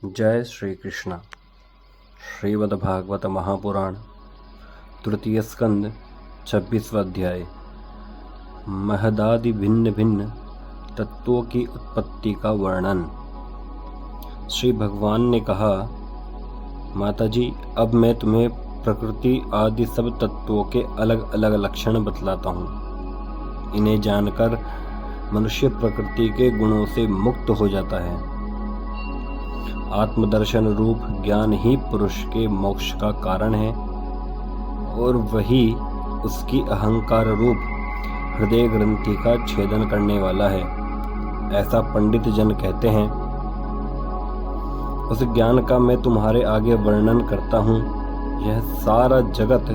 जय श्री कृष्ण। श्रीमद्भागवत महापुराण तृतीय स्कंद 26वां अध्याय। महदादि भिन्न भिन्न तत्वों की उत्पत्ति का वर्णन। श्री भगवान ने कहा, माताजी, अब मैं तुम्हें प्रकृति आदि सब तत्वों के अलग अलग लक्षण बतलाता हूँ। इन्हें जानकर मनुष्य प्रकृति के गुणों से मुक्त हो जाता है। आत्मदर्शन रूप ज्ञान ही पुरुष के मोक्ष का कारण है और वही उसकी अहंकार रूप हृदय ग्रंथि का छेदन करने वाला है, ऐसा पंडित जन कहते हैं। उस ज्ञान का मैं तुम्हारे आगे वर्णन करता हूँ। यह सारा जगत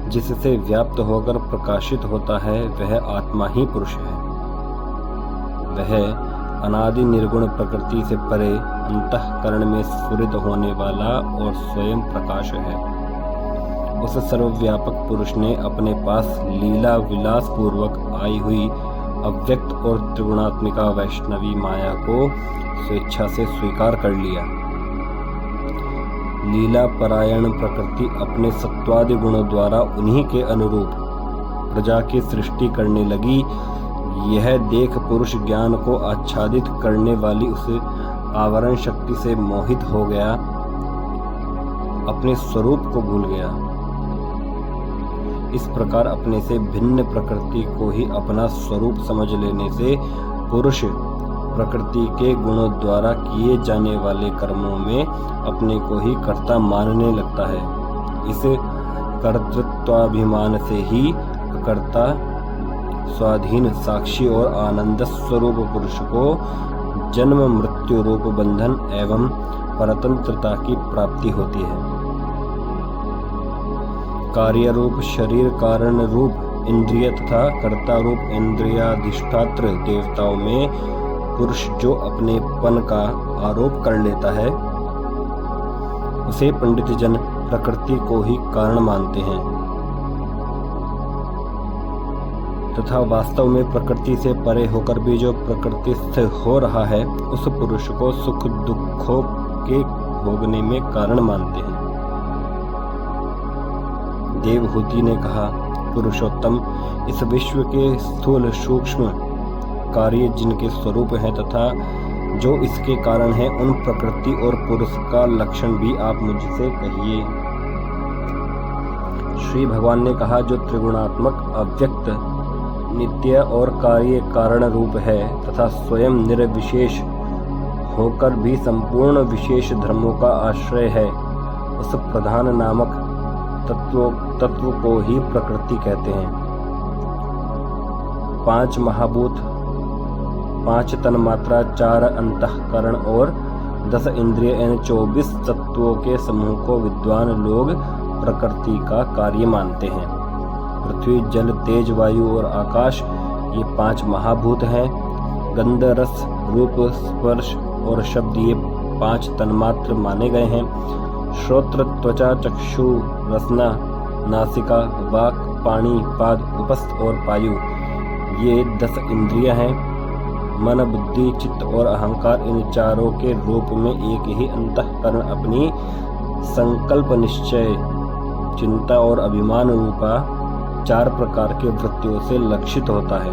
जिससे व्याप्त होकर प्रकाशित होता है वह आत्मा ही पुरुष है। वह अनादि निर्गुण प्रकृति से परे अंतःकरण में स्फुरित होने वाला और स्वयं प्रकाश है। उस सर्वव्यापक पुरुष ने अपने पास लीला विलास पूर्वक आई हुई अव्यक्त और त्रिगुणात्मिका वैष्णवी माया को स्वेच्छा से स्वीकार कर लिया। लीला परायण प्रकृति अपने सत्वादि गुणों द्वारा उन्हीं के अनुरूप प्रजा की सृष्टि करने लगी। यह देख पुरुष ज्ञान को आच्छादित करने वाली उस आवरण शक्ति से मोहित हो गया, अपने स्वरूप को भूल गया। इस प्रकार अपने से भिन्न प्रकृति को ही अपना स्वरूप समझ लेने से पुरुष प्रकृति के गुणों द्वारा किए जाने वाले कर्मों में अपने को ही कर्ता मानने लगता है। इस कर्तृत्वाभिमान से ही कर्ता स्वाधीन साक्षी और आनंद स्वरूप पुरुष को जन्म मृत्यु रूप बंधन एवं परतंत्रता की प्राप्ति होती है। कार्य रूप शरीर, कारण रूप इंद्रिय तथा कर्ता रूप इंद्रियाधिष्ठात्र देवताओं में पुरुष जो अपनेपन का आरोप कर लेता है, उसे पंडित जन प्रकृति को ही कारण मानते हैं तथा वास्तव में प्रकृति से परे होकर भी जो प्रकृति से हो रहा है उस पुरुष को सुख दुखों के भोगने में कारण मानते हैं। देवहूति ने कहा, पुरुषोत्तम, इस विश्व के स्थूल सूक्ष्म कार्य जिनके स्वरूप हैं तथा जो इसके कारण है, उन प्रकृति और पुरुष का लक्षण भी आप मुझसे कहिए। श्री भगवान ने कहा, जो त्रिगुणात्मक अव्यक्त नित्य और कार्य कारण रूप है तथा स्वयं निर्विशेष होकर भी संपूर्ण विशेष धर्मों का आश्रय है, उस प्रधान नामक तत्व को ही प्रकृति कहते हैं। 5 महाभूत, 5 तन्मात्रा, 4 अंतःकरण और 10 इंद्रिय, इन 24 तत्वों के समूह को विद्वान लोग प्रकृति का कार्य मानते हैं। पृथ्वी, जल, तेज, वायु और आकाश, ये 5 महाभूत हैं। गंध, रस, रूप, स्पर्श और शब्द, ये 5 तन्मात्र माने गए हैं। श्रोत्र, त्वचा, चक्षु, रसना, नासिका, वाक, पाणी, पाद, उपस्थ और पायु, ये 10 इंद्रिय हैं। मन, बुद्धि, चित्त और अहंकार, इन चारों के रूप में एक ही अंतःकरण अपनी संकल्प, निश्चय, चिंता और अभिमान रूपा 4 प्रकार के वृत्तियों से लक्षित होता है।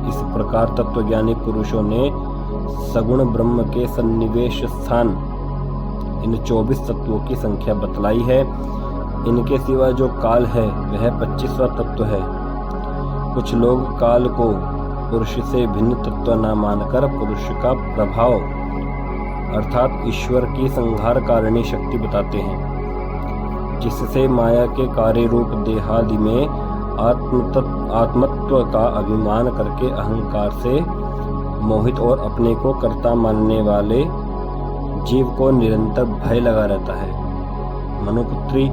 इस प्रकार तत्वज्ञानी पुरुषों ने सगुण ब्रह्म के सन्निवेश स्थान इन 24 तत्वों की संख्या बतलाई है। इनके सिवा जो काल है वह 25वां तत्व है। कुछ लोग काल को पुरुष से भिन्न तत्व न मानकर पुरुष का प्रभाव अर्थात ईश्वर की संहारकारिणी शक्ति बताते हैं, जिससे माया के कार्य रूप देहादि में आत्मत्व का अभिमान करके अहंकार से मोहित और अपने को कर्ता मानने वाले जीव को निरंतर भय लगा रहता है। मनुपुत्री,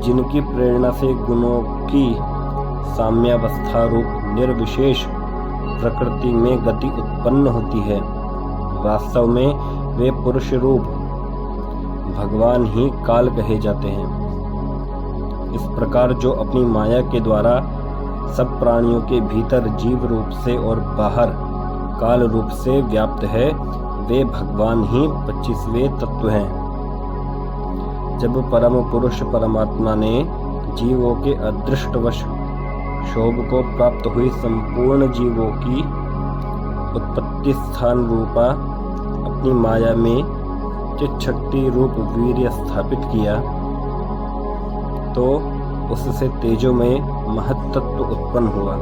जिनकी प्रेरणा से गुणों की साम्यावस्था रूप निर्विशेष प्रकृति में गति उत्पन्न होती है, वास्तव में वे पुरुष रूप भगवान ही काल कहे जाते हैं। इस प्रकार जो अपनी माया के द्वारा सब प्राणियों के भीतर जीव रूप से और बाहर काल रूप से व्याप्त है, वे भगवान ही 25वें तत्व हैं। जब परम पुरुष परमात्मा ने जीवों के अदृष्टवश शोभ को प्राप्त हुई संपूर्ण जीवों की उत्पत्ति स्थान रूपा अपनी माया में चित्शक्ति रूप वीर्य स्थापित किया, तो उससे तेजो में महत्तत्व उत्पन्न हुआ।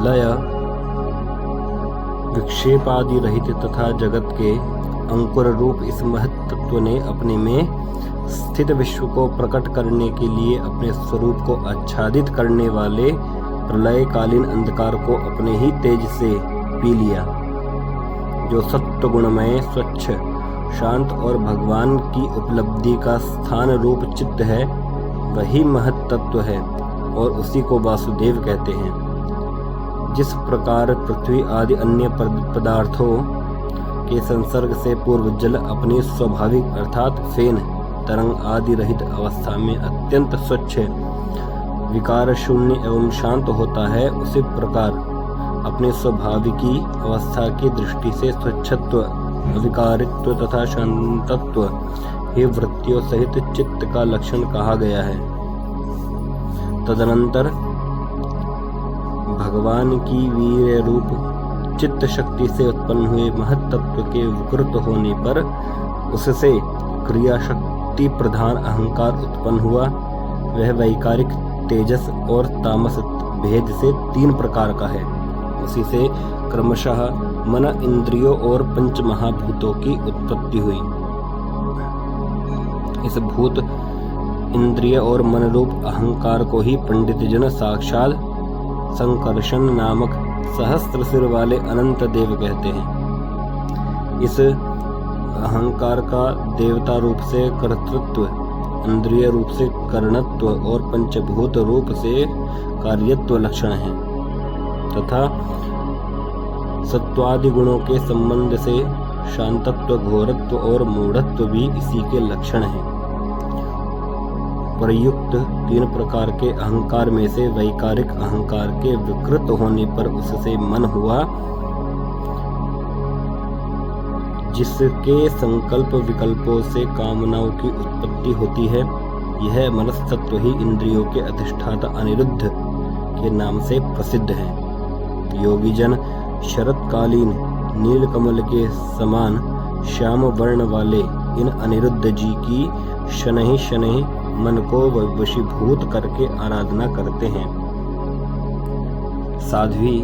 लय विक्षेपादि रहित तथा जगत के अंकुर रूप इस महत्तत्व ने अपने में स्थित विश्व को प्रकट करने के लिए अपने स्वरूप को आच्छादित करने वाले प्रलयकालीन अंधकार को अपने ही तेज से पी लिया। जो सत्व गुणमय स्वच्छ शांत और भगवान की उपलब्धि का स्थान रूप चित्त है, वही महत्तत्व है और उसी को वासुदेव कहते हैं। जिस प्रकार पृथ्वी आदि अन्य पदार्थों के संसर्ग से पूर्व जल अपनी स्वाभाविक अर्थात फेन तरंग आदि रहित अवस्था में अत्यंत स्वच्छ विकार शून्य एवं शांत होता है, उसी प्रकार अपने स्वाभाविकी अवस्था की दृष्टि से स्वच्छत्व अविकारित्व तथा शांतत्व ही वृत्तियों सहित चित्त का लक्षण कहा गया है। तदनंतर भगवान की वीर्य रूप चित्त शक्ति से उत्पन्न हुए महत्तत्व के विकृत होने पर उससे क्रिया शक्ति प्रधान अहंकार उत्पन्न हुआ। वह वैकारिक तेजस और तामस भेद से 3 प्रकार का है। उसी से क्रमशः मन इंद्रियों और पंच महाभूतों की उत्पत्ति हुई। इस भूत इंद्रिय और मन रूप अहंकार को ही पंडित जन साक्षात संकर्षण नामक सहस्त्र सिर वाले अनंत देव कहते हैं। इस अहंकार का देवता रूप से कर्तृत्व, इंद्रिय रूप से करणत्व और पंचभूत रूप से कार्यत्व लक्षण है तथा सत्वादि गुणों के संबंध से शांतत्व, घोरत्व और मूढ़त्व भी इसी के लक्षण हैं। प्रयुक्त 3 प्रकार के अहंकार में से वैकारिक अहंकार के विकृत होने पर उससे मन हुआ, जिसके संकल्प विकल्पों से कामनाओं की उत्पत्ति होती है। यह मनस्तत्व ही इंद्रियों के अधिष्ठाता अनिरुद्ध के नाम से प्रसिद्ध है। योगीजन शरतकालीन नीलकमल के समान श्याम वर्ण वाले इन अनिरुद्ध जी की शनैः शनैः मन को वशीभूत करके आराधना करते हैं। साध्वी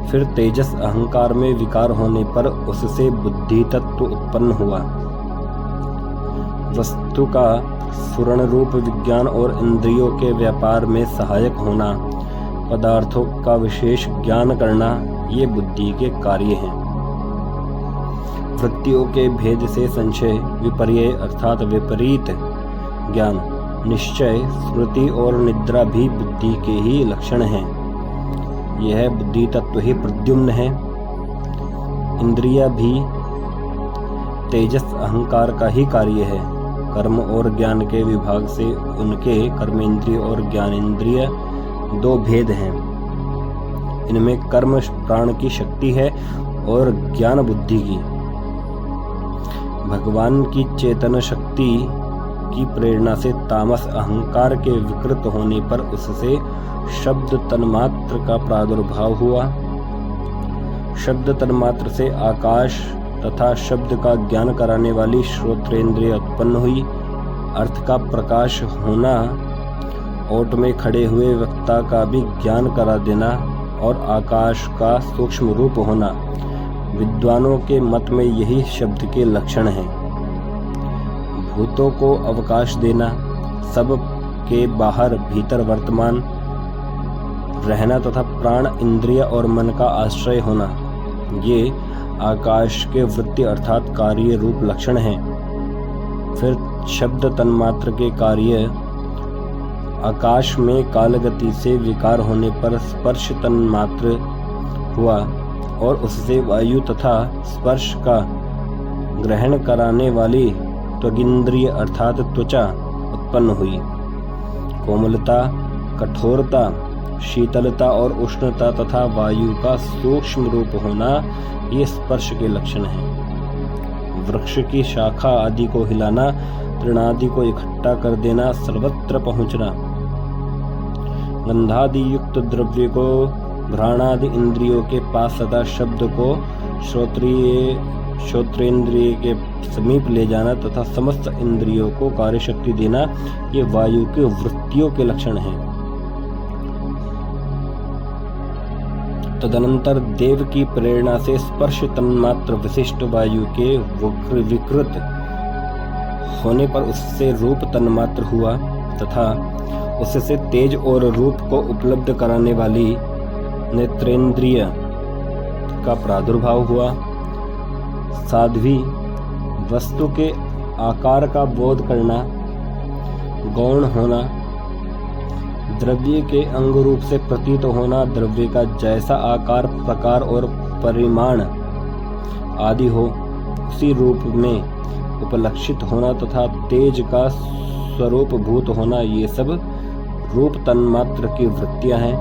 फिर तेजस अहंकार में विकार होने पर उससे बुद्धि तत्व उत्पन्न हुआ। वस्तु का स्फुरण रूप विज्ञान और इंद्रियों के व्यापार में सहायक होना, पदार्थों का विशेष ज्ञान करना, ये बुद्धि के कार्य हैं। वृत्तियों के भेद से संशय, विपर्य अर्थात विपरीत ज्ञान, निश्चय, स्मृति और निद्रा भी बुद्धि के ही लक्षण हैं। यह बुद्धि तत्व ही प्रद्युम्न है। इंद्रिया भी तेजस अहंकार का ही कार्य है। कर्म और ज्ञान के विभाग से उनके कर्मेंद्रिय और ज्ञानेंद्रिय 2 भेद हैं। इनमें कर्म प्राण की शक्ति है और ज्ञान बुद्धि की। भगवान की चेतन शक्ति की प्रेरणा से तामस अहंकार के विकृत होने पर उससे शब्द तन्मात्र का प्रादुर्भाव हुआ। शब्द तन्मात्र से आकाश तथा शब्द का ज्ञान कराने वाली श्रोत्रेंद्रिय उत्पन्न हुई। अर्थ का प्रकाश होना, ओट में खड़े हुए वक्ता का भी ज्ञान करा देना और आकाश का सूक्ष्म रूप होना, विद्वानों के मत में यही शब्द के लक्षण हैं। भूतों को अवकाश देना, सब के बाहर भीतर वर्तमान रहना तथा प्राण इंद्रिय और मन का आश्रय होना, ये आकाश के वृत्ति अर्थात कार्य रूप लक्षण हैं। फिर शब्द तन्मात्र के कार्य, आकाश में कालगति से विकार होने पर स्पर्श तन्मात्र हुआ और उससे वायु तथा स्पर्श का ग्रहण कराने वाली त्वगिंद्रिय अर्थात त्वचा उत्पन्न हुई। कोमलता, कठोरता शीतलता और उष्णता तथा वायु का सूक्ष्म रूप होना ये स्पर्श के लक्षण हैं। वृक्ष की शाखा आदि को हिलाना, तृणादि को इकट्ठा कर देना, सर्वत्र पहुंचना, गंधादि युक्त द्रव्य को घ्राणादि इंद्रियों के पास तथा शब्द को श्रोत्रेंद्रिय के समीप ले जाना तथा समस्त इंद्रियों को कार्यशक्ति देना, ये वायु के वृत्तियों के लक्षण हैं। तदनंतर देव की प्रेरणा से स्पर्श तन्मात्र विशिष्ट वायु के विकृत होने पर उससे रूप तन्मात्र हुआ तथा उससे तेज और रूप को उपलब्ध कराने वाली नेत्रेंद्रिय का प्रादुर्भाव हुआ। साध्वी वस्तु के आकार का बोध करना, गौण होना, द्रव्य के अंग रूप से प्रतीत होना, द्रव्य का जैसा आकार, प्रकार और परिमाण आदि हो उसी रूप में उपलक्षित होना तथा तेज का स्वरूप भूत होना, ये सब रूप तन्मात्र की वृत्तियां हैं।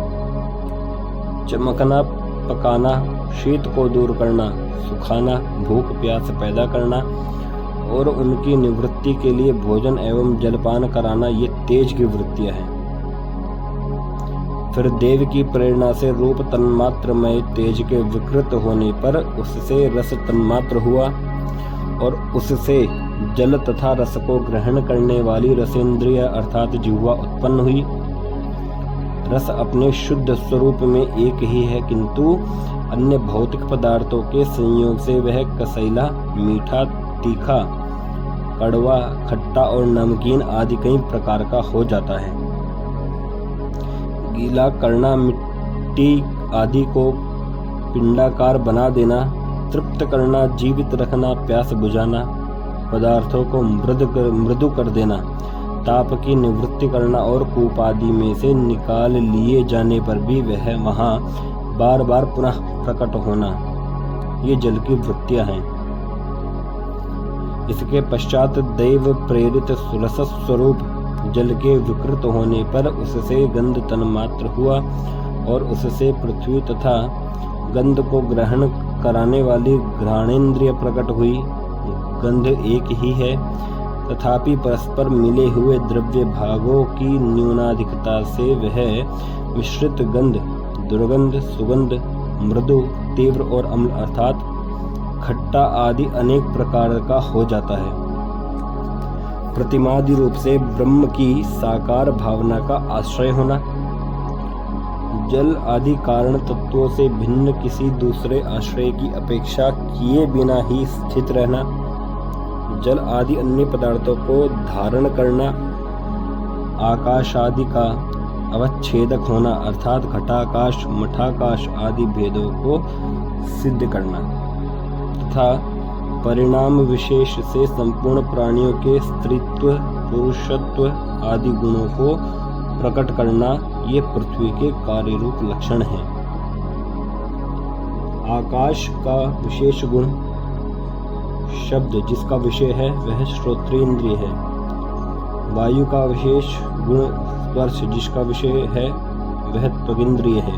चमकना, पकाना, शीत को दूर करना, सुखाना, भूख प्यास पैदा करना और उनकी निवृत्ति के लिए भोजन एवं जलपान कराना, ये तेज की वृत्तियां हैं। फिर देव की प्रेरणा से रूप तन्मात्र में तेज के विकृत होने पर उससे रस तन्मात्र हुआ और उससे जल तथा रस को ग्रहण करने वाली रसेंद्रिय अर्थात जिह्वा उत्पन्न हुई। रस अपने शुद्ध स्वरूप में एक ही है, किंतु अन्य भौतिक पदार्थों के संयोग से वह कसैला, मीठा, तीखा, कड़वा, खट्टा और नमकीन आदि कई प्रकार का हो जाता है। गीला करना, मिट्टी आदि को पिंडाकार बना देना, तृप्त करना, जीवित रखना, प्यास बुझाना, पदार्थों को मृदु कर देना, ताप की निवृत्ति करना और कूप आदि में से निकाल लिए जाने पर भी वह वहां बार बार पुनः प्रकट होना, ये जल की वृत्तियां हैं। इसके पश्चात दैव प्रेरित रस स्वरूप जल के विकृत होने पर उससे गंध तन्मात्र हुआ और उससे पृथ्वी तथा गंध को ग्रहण कराने वाली घ्राणेन्द्रिय प्रकट हुई। गंध एक ही है, तथापि परस्पर मिले हुए द्रव्य भागों की न्यूनाधिकता से वह मिश्रित गंध, दुर्गंध, सुगंध, मृदु, तीव्र और अम्ल अर्थात खट्टा आदि अनेक प्रकार का हो जाता है। प्रतिमादि रूप से ब्रह्म की साकार भावना का आश्रय होना, जल आदि कारण तत्वों से भिन्न किसी दूसरे आश्रय की अपेक्षा किए बिना ही स्थित रहना, जल आदि अन्य पदार्थों को धारण करना, आकाश आदि का अवच्छेदक होना अर्थात घटाकाश, मठाकाश आदि भेदों को सिद्ध करना तथा परिणाम विशेष से संपूर्ण प्राणियों के स्त्रीत्व, पुरुषत्व आदि गुणों को प्रकट करना, ये पृथ्वी के कार्य रूप लक्षण हैं। आकाश का विशेष गुण शब्द जिसका विषय है वह श्रोत्रेंद्रिय है। वायु का विशेष गुण स्पर्श जिसका विषय है वह त्वगिंद्रिय है।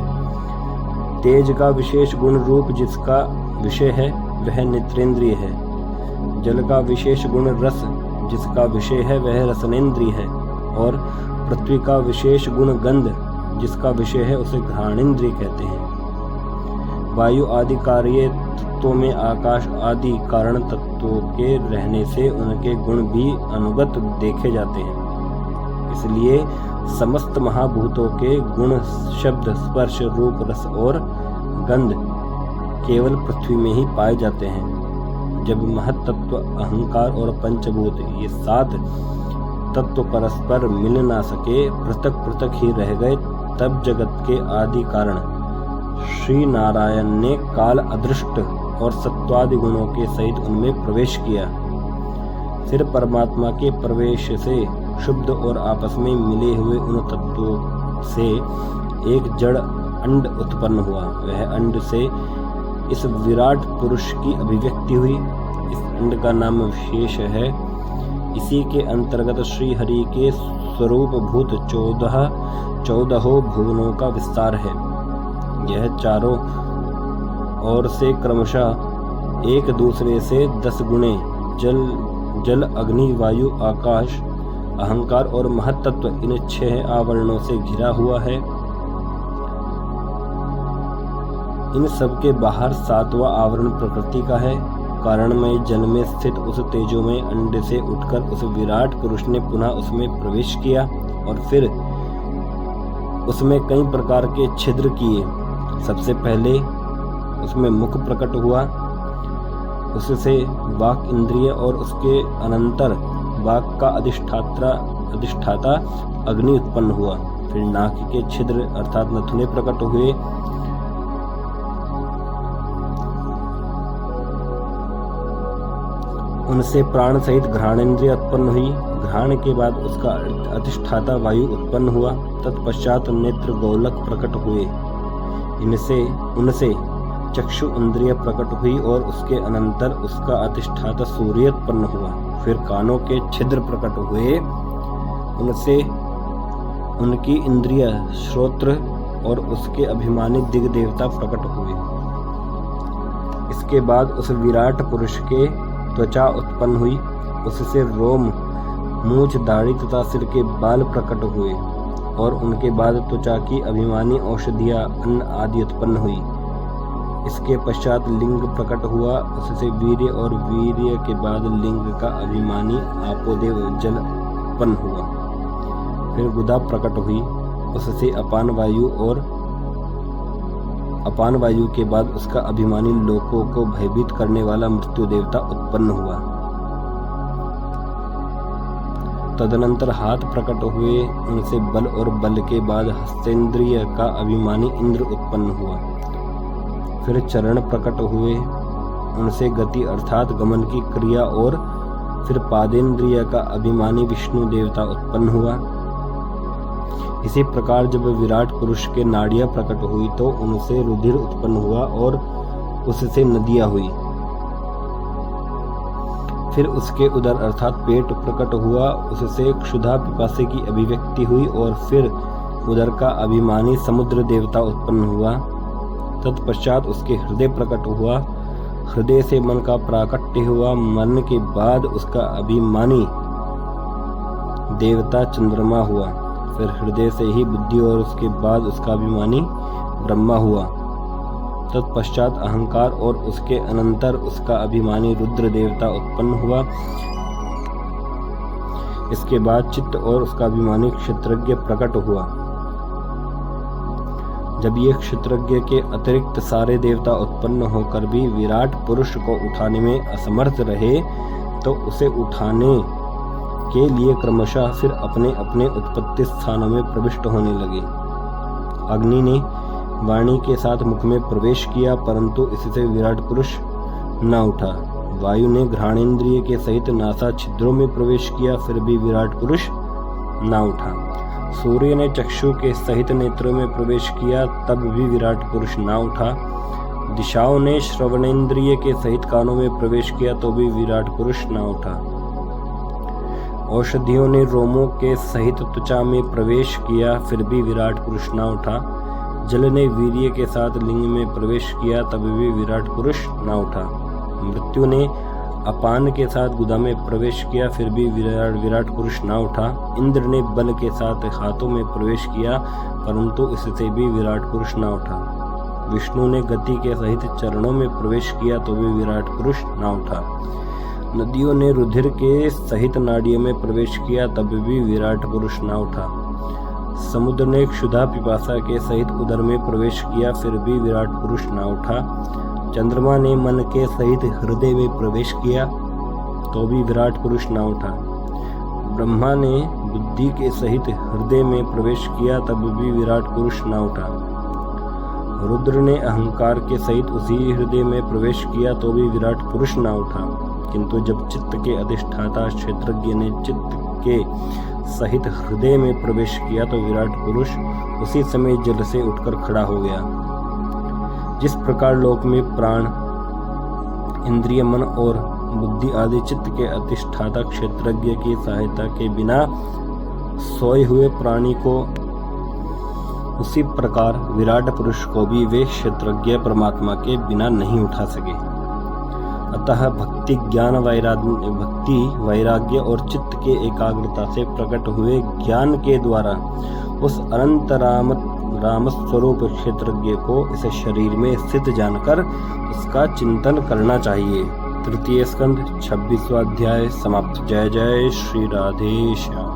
तेज का विशेष गुण रूप जिसका विषय है वह नेत्रेंद्रिय है। जल का विशेष गुण रस जिसका विषय है वह रसनेन्द्रिय है और पृथ्वी का विशेष गुण गंध जिसका विषय है उसे घ्राणेन्द्रिय कहते हैं। वायु आदि कार्य तत्वों में आकाश आदि कारण तत्वों के रहने से उनके गुण भी अनुगत देखे जाते हैं। इसलिए समस्त महाभूतों के गुण शब्द, स्पर्श, रूप, रस और गंध केवल पृथ्वी में ही पाए जाते हैं। जब महत्तत्व, अहंकार और पंचभूत ये 7 तत्व परस्पर मिल ना सके, पृथक पृथक ही रह गए, तब जगत के आदि कारण श्री नारायण ने काल अदृष्ट और सत्वादि गुणों के सहित उनमें प्रवेश किया। फिर परमात्मा के प्रवेश से शुद्ध और आपस में मिले हुए उन तत्वों से एक जड़ अंड उत्पन्न हुआ। वह अंड से इस विराट पुरुष की अभिव्यक्ति हुई। इस अंड का नाम विशेष है इसी के अंतर्गत श्री हरि के स्वरूप भूत 14 भुवनों का विस्तार है। यह चारों ओर से क्रमशः एक दूसरे से 10 गुणे जल अग्नि वायु आकाश अहंकार और महत्त्व इन 6 आवरणों से घिरा हुआ है। इन सब के बाहर 7वां आवरण प्रकृति का है। कारणमय जल में स्थित उस तेजोमय अंड से उठकर उस विराट पुरुष ने पुनः उसमें प्रवेश किया और फिर उसमें कई प्रकार के छिद्र किए। सबसे पहले उसमें मुख प्रकट हुआ, उससे वाक इंद्रिय और उसके अनंतर वाक का अधिष्ठाता अग्नि उत्पन्न हुआ। फिर नाक के छिद्र अर्थात नथुने प्रकट हुए। उनसे प्राण सहित घ्राणेन्द्रिय उत्पन्न हुई। घ्राण के बाद उसका अधिष्ठाता वायु उत्पन्न हुआ। तत्पश्चात नेत्र गोलक प्रकट हुए। उनसे चक्षु इंद्रिय प्रकट हुई और उसके अनंतर उसका अधिष्ठाता सूर्य उत्पन्न हुआ। फिर कानों के छिद्र प्रकट हुए। उनसे उनकी इंद्रिय श्रोत्र और उसके अभिमानी दिग देवता प्रकट हुए। इसके बाद उस विराट पुरुष के त्वचा उत्पन्न हुई। उससे रोम, मूछ, दाढ़ी तथा सिर के बाल प्रकट हुए और उनके बाद त्वचा की अभिमानी औषधियां, अन्न आदि उत्पन्न हुई। इसके पश्चात लिंग प्रकट हुआ। उससे वीर्य और वीर्य के बाद लिंग का अभिमानी आपोदेव जल उत्पन्न हुआ। फिर गुदा प्रकट हुई। उससे अपान वायु और अपान वायु के बाद उसका अभिमानी लोकों को भयभीत करने वाला मृत्यु देवता उत्पन्न हुआ। तदनंतर हाथ प्रकट हुए। उनसे बल और बल के बाद हस्तेंद्रिय का अभिमानी इंद्र उत्पन्न हुआ। फिर चरण प्रकट हुए। उनसे गति अर्थात गमन की क्रिया और फिर पादेंद्रिय का अभिमानी विष्णु देवता उत्पन्न हुआ। इसी प्रकार जब विराट पुरुष के नाड़ियां प्रकट हुई तो उनसे रुधिर उत्पन्न हुआ और उससे नदियां हुई। फिर उसके उदर अर्थात पेट प्रकट हुआ। उससे क्षुधा पिपासे की अभिव्यक्ति हुई और फिर उदर का अभिमानी समुद्र देवता उत्पन्न हुआ। तत्पश्चात उसके हृदय प्रकट हुआ। हृदय से मन का प्राकट्य हुआ। मन के बाद उसका अभिमानी देवता चंद्रमा हुआ। फिर हृदय से ही बुद्धि और उसके बाद उसका अभिमानी ब्रह्मा हुआ। तत्पश्चात अहंकार और उसके अनंतर उसका अभिमानी रुद्र देवता उत्पन्न हुआ। इसके बाद चित्त और उसका अभिमानी क्षत्रज्ञ प्रकट हुआ। जब ये क्षत्रज्ञ के अतिरिक्त सारे देवता उत्पन्न होकर भी विराट पुरुष को उठाने में असमर्थ रहे तो उसे उठाने के लिए क्रमशः फिर अपने अपने उत्पत्ति स्थानों में प्रविष्ट होने लगे। अग्नि ने वाणी के साथ मुख में प्रवेश किया परंतु इससे विराट पुरुष न उठा। वायु ने घ्राणेन्द्रिय के सहित नासा छिद्रों में प्रवेश किया फिर भी विराट पुरुष न उठा। सूर्य ने चक्षु के सहित नेत्रों में प्रवेश किया तब भी विराट पुरुष न उठा। दिशाओं ने श्रवणेन्द्रिय के सहित कानों में प्रवेश किया तो भी विराट पुरुष न उठा। औषधियों ने रोमों के सहित त्वचा में प्रवेश किया फिर भी विराट पुरुष न उठा। जल ने वीर्य के साथ लिंग में प्रवेश किया तब भी विराट पुरुष न उठा। मृत्यु ने अपान के साथ गुदा में प्रवेश किया फिर भी विराट पुरुष न उठा। इंद्र ने बल के साथ हाथों में प्रवेश किया परंतु इससे भी विराट पुरुष न उठा। विष्णु ने गति के सहित चरणों में प्रवेश किया तो भी विराट पुरुष न उठा। नदियों ने रुधिर के सहित नाड़ियों में प्रवेश किया तब भी विराट पुरुष न उठा। समुद्र ने क्षुधा पिपासा के सहित उदर में प्रवेश किया फिर भी विराट पुरुष न उठा। चंद्रमा ने मन के सहित हृदय में प्रवेश किया तो भी विराट पुरुष न उठा। ब्रह्मा ने बुद्धि के सहित हृदय में प्रवेश किया तब भी विराट पुरुष न उठा। रुद्र ने अहंकार के सहित उसी हृदय में प्रवेश किया तो भी विराट पुरुष न उठा। किंतु जब चित्त के अधिष्ठाता क्षेत्रज्ञ ने चित्त के सहित हृदय में प्रवेश किया तो विराट पुरुष उसी समय जल से उठकर खड़ा हो गया। जिस प्रकार लोक में प्राण, इंद्रिय, मन और बुद्धि आदि चित्त के अधिष्ठाता क्षेत्रज्ञ की सहायता के बिना सोए हुए प्राणी को, उसी प्रकार विराट पुरुष को भी वे क्षेत्रज्ञ परमात्मा के बिना नहीं उठा सके। अतः भक्ति वैराग्य और चित्त के एकाग्रता से प्रकट हुए ज्ञान के द्वारा उस अनंत राम स्वरूप क्षेत्रज्ञ को इस शरीर में स्थित जानकर उसका चिंतन करना चाहिए। तृतीय स्कंद 26वां अध्याय समाप्त। जय जय श्री राधे श्याम।